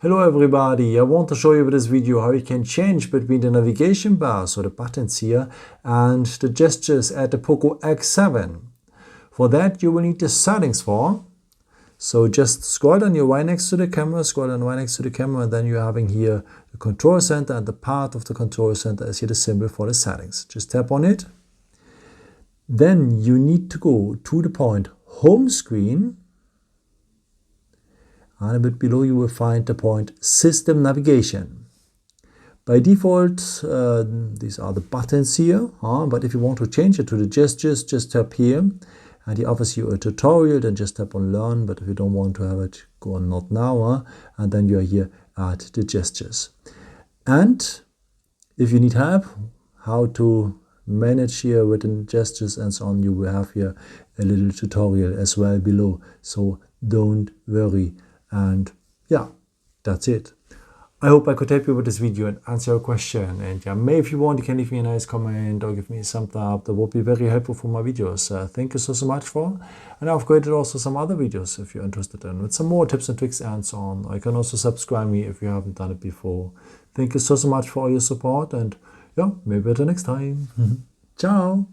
Hello everybody, I want to show you with this video how you can change between the navigation bar, so the buttons here, and the gestures at the Poco X7. For that you will need the settings for. So just scroll down your right next to the camera, and then you're having here the control center, and the part of the control center is here the symbol for the settings. Just tap on it. Then you need to go to the point home screen. And a bit below you will find the point System Navigation. By default, these are the buttons here, but if you want to change it to the gestures, just tap here. And he offers you a tutorial, then just tap on Learn, but if you don't want to have it, go on Not Now, and then you are here at the gestures. And if you need help, how to manage here with the gestures and so on, you will have here a little tutorial as well below, so don't worry. And yeah, that's it. I hope I could help you with this video and answer your question. And yeah, maybe if you want, you can leave me a nice comment or give me a thumbs up. That would be very helpful for my videos. Thank you so much for. And I've created also some other videos if you're interested in, with some more tips and tricks and so on. Or you can also subscribe me if you haven't done it before. Thank you so much for all your support, and yeah, maybe until next time. Ciao.